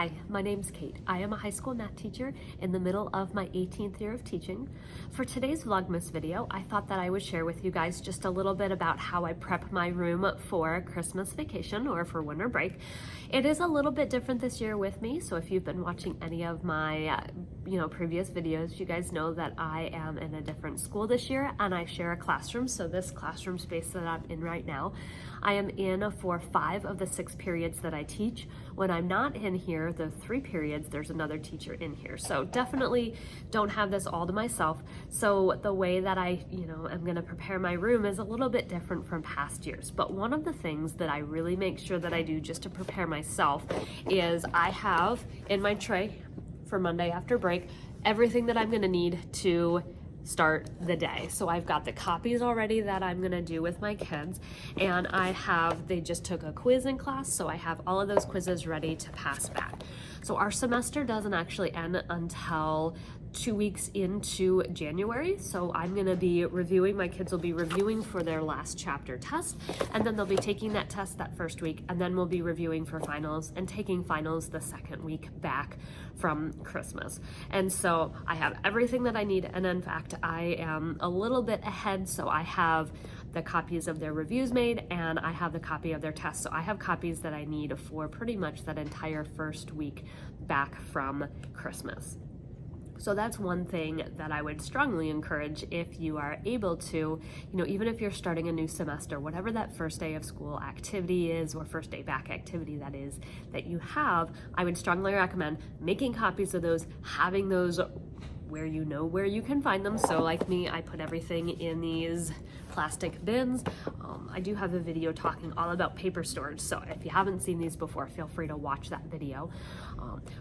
Hi, my name's Kate. I am a high school math teacher in the middle of my 18th year of teaching. For today's Vlogmas video, I thought that I would share with you guys just a little bit about how I prep my room for Christmas vacation or for winter break. It is a little bit different this year with me, so if you've been watching any of my previous videos, you guys know that I am in a different school this year and I share a classroom. So this classroom space that I'm in right now, I am in for 5 of the 6 periods that I teach. When I'm not in here, the 3 periods, there's another teacher in here. So definitely don't have this all to myself. So the way that I, am gonna prepare my room is a little bit different from past years. But one of the things that I really make sure that I do just to prepare myself is I have in my tray for Monday after break, everything that I'm gonna need to start the day. So I've got the copies already that I'm gonna do with my kids, and they just took a quiz in class, so I have all of those quizzes ready to pass back. So our semester doesn't actually end until 2 weeks into January. So I'm gonna be reviewing, my kids will be reviewing for their last chapter test, and then they'll be taking that test that first week, and then we'll be reviewing for finals and taking finals the second week back from Christmas. And so I have everything that I need, and in fact, I am a little bit ahead, so I have the copies of their reviews made, and I have the copy of their tests. So I have copies that I need for pretty much that entire first week back from Christmas. So that's one thing that I would strongly encourage if you are able to, even if you're starting a new semester, whatever that first day of school activity is, or first day back activity that is, that you have, I would strongly recommend making copies of those, having those where you know where you can find them. So like me, I put everything in these plastic bins. I do have a video talking all about paper storage, so if you haven't seen these before, feel free to watch that video.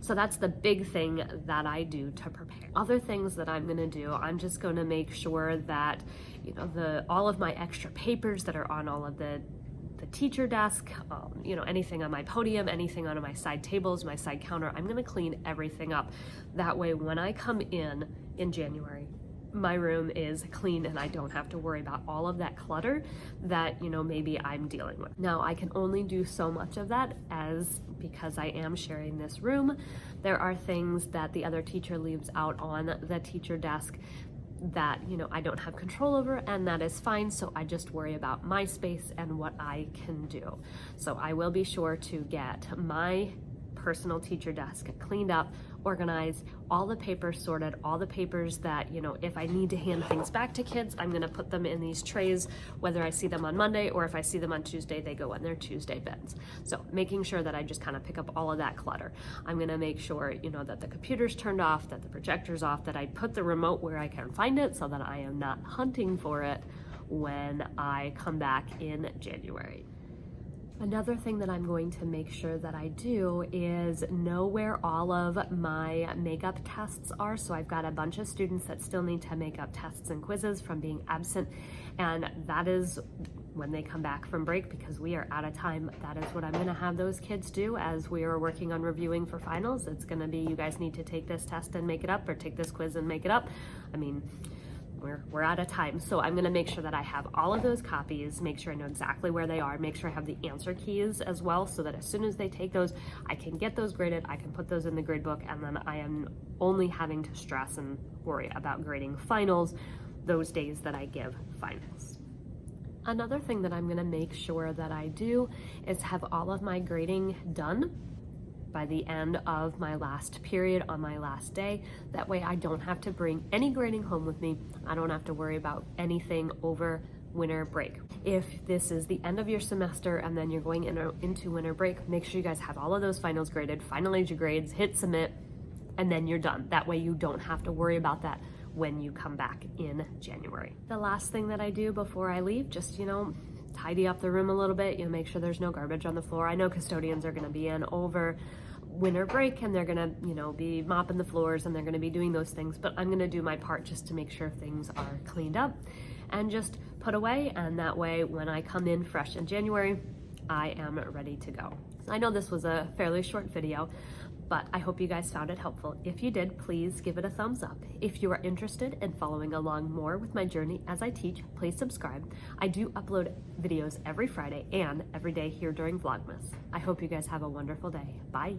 So that's the big thing that I do to prepare. Other things that I'm gonna do, I'm just gonna make sure that all of my extra papers that are on all of the teacher desk, anything on my podium, anything on my side tables, my side counter, I'm gonna clean everything up. That way when I come in January, my room is clean and I don't have to worry about all of that clutter that, maybe I'm dealing with. Now, I can only do so much of that because I am sharing this room. There are things that the other teacher leaves out on the teacher desk that I don't have control over, and that is fine. So I just worry about my space and what I can do. So I will be sure to get my personal teacher desk cleaned up, organized, all the papers sorted, all the papers that, if I need to hand things back to kids, I'm gonna put them in these trays, whether I see them on Monday or if I see them on Tuesday, they go in their Tuesday bins. So making sure that I just kind of pick up all of that clutter. I'm gonna make sure, that the computer's turned off, that the projector's off, that I put the remote where I can find it so that I am not hunting for it when I come back in January. Another thing that I'm going to make sure that I do is know where all of my makeup tests are. So I've got a bunch of students that still need to make up tests and quizzes from being absent, and that is when they come back from break, because we are out of time. That is what I'm gonna have those kids do as we are working on reviewing for finals. It's gonna be, you guys need to take this test and make it up, or take this quiz and make it up. I mean, we're out of time. So I'm gonna make sure that I have all of those copies, make sure I know exactly where they are, make sure I have the answer keys as well, so that as soon as they take those, I can get those graded, I can put those in the grade book, and then I am only having to stress and worry about grading finals those days that I give finals. Another thing that I'm gonna make sure that I do is have all of my grading done by the end of my last period on my last day. That way I don't have to bring any grading home with me. I don't have to worry about anything over winter break. If this is the end of your semester and then you're going into winter break, make sure you guys have all of those finals graded, finalize your grades, hit submit, and then you're done. That way you don't have to worry about that when you come back in January. The last thing that I do before I leave, just, tidy up the room a little bit, make sure there's no garbage on the floor. I know custodians are gonna be in over winter break and they're gonna, be mopping the floors and they're gonna be doing those things, but I'm gonna do my part just to make sure things are cleaned up and just put away, and that way when I come in fresh in January, I am ready to go. I know this was a fairly short video, but I hope you guys found it helpful. If you did, please give it a thumbs up. If you are interested in following along more with my journey as I teach, please subscribe. I do upload videos every Friday and every day here during Vlogmas. I hope you guys have a wonderful day. Bye.